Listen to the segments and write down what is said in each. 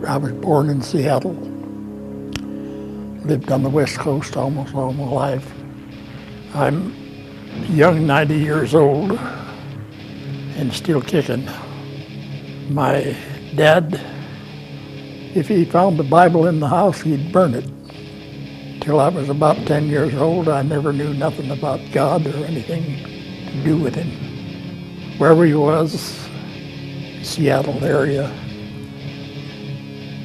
I was born in Seattle. Lived on the West Coast almost all my life. I'm young, 90 years old, and still kicking. My dad, if he found the Bible in the house, he'd burn it. Till I was about 10 years old, I never knew nothing about God or anything to do with him. Wherever he was, Seattle area,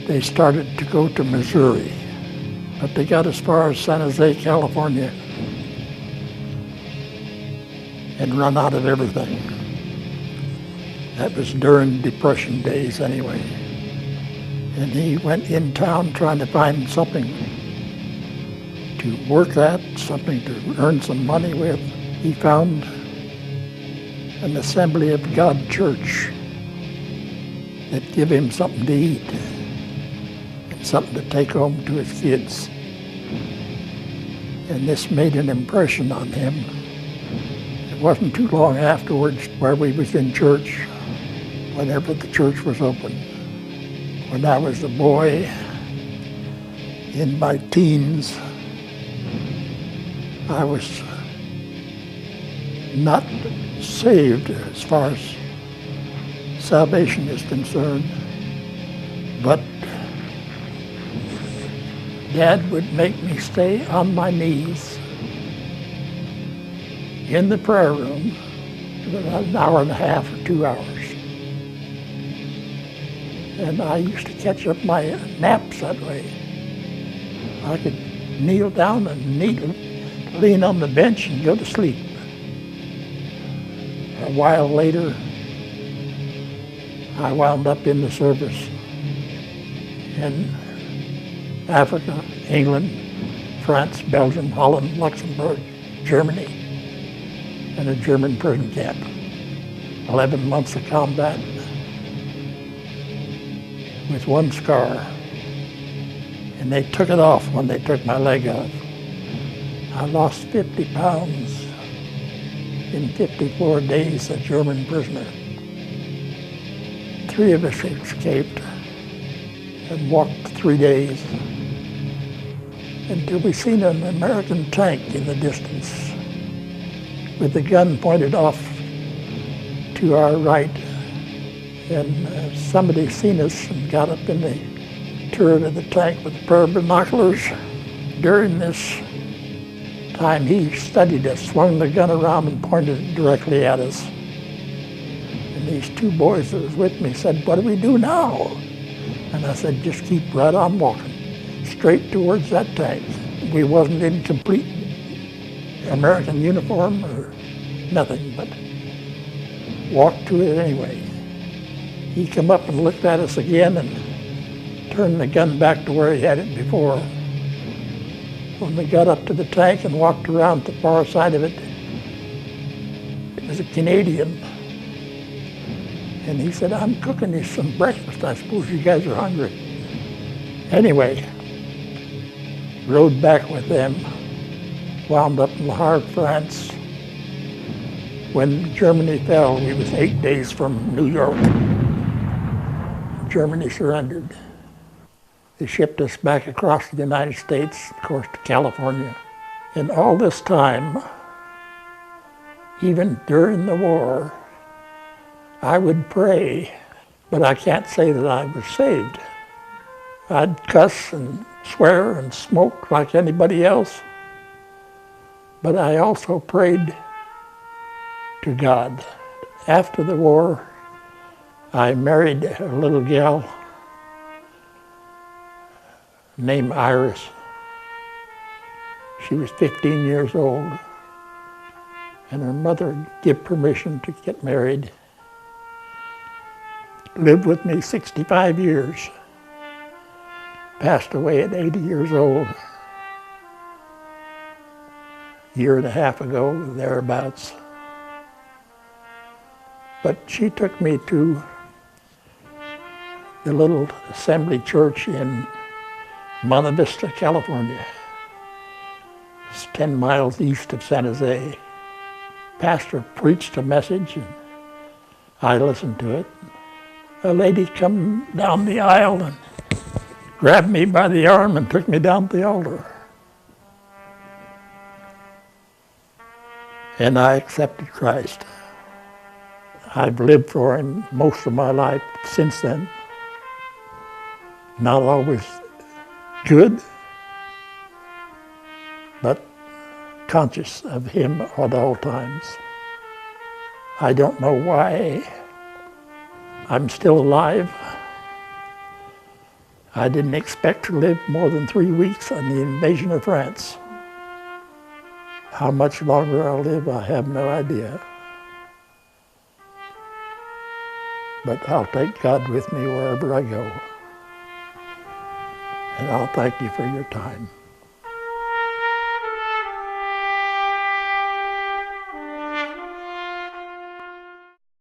they started to go to Missouri, but they got as far as San Jose, California, and run out of everything. That was during Depression days anyway. And he went in town trying to find something to work at, something to earn some money with. He found an Assembly of God church that give him something to eat and something to take home to his kids. And this made an impression on him. It wasn't too long afterwards where we was in church, whenever the church was open. When I was a boy in my teens, I was not saved as far as salvation is concerned, but Dad would make me stay on my knees in the prayer room for about an hour and a half or 2 hours. And I used to catch up my naps that way. I could kneel down and lean on the bench and go to sleep. A while later, I wound up in the service in Africa, England, France, Belgium, Holland, Luxembourg, Germany, and a German prison camp. 11 months of combat with one scar. And they took it off when they took my leg off. I lost 50 pounds in 54 days, a German prisoner. 3 of us escaped and walked 3 days until we seen an American tank in the distance with the gun pointed off to our right. And somebody seen us and got up in the turret of the tank with a pair of binoculars. During this time, he studied us, swung the gun around and pointed it directly at us. And these 2 boys that was with me said, "What do we do now?" And I said, "Just keep right on walking, straight towards that tank." We wasn't in complete American uniform or nothing, but walked to it anyway. He come up and looked at us again and turned the gun back to where he had it before. When we got up to the tank and walked around the far side of it, it was a Canadian. And he said, "I'm cooking you some breakfast. I suppose you guys are hungry." Anyway, rode back with them, wound up in Le Havre, France. When Germany fell, we was 8 days from New York. Germany surrendered. They shipped us back across the United States, of course, to California. And all this time, even during the war, I would pray, but I can't say that I was saved. I'd cuss and swear and smoke like anybody else, but I also prayed to God. After the war, I married a little gal named Iris. She was 15 years old, and her mother gave permission to get married. Lived with me 65 years. Passed away at 80 years old. A year and a half ago, thereabouts. But she took me to the little assembly church in Monte Vista, California. It's 10 miles east of San Jose. Pastor preached a message and I listened to it. A lady come down the aisle and grabbed me by the arm and took me down to the altar. And I accepted Christ. I've lived for him most of my life since then. Not always good, but conscious of him at all times. I don't know why I'm still alive. I didn't expect to live more than 3 weeks on the invasion of France. How much longer I'll live, I have no idea. But I'll take God with me wherever I go. And I'll thank you for your time.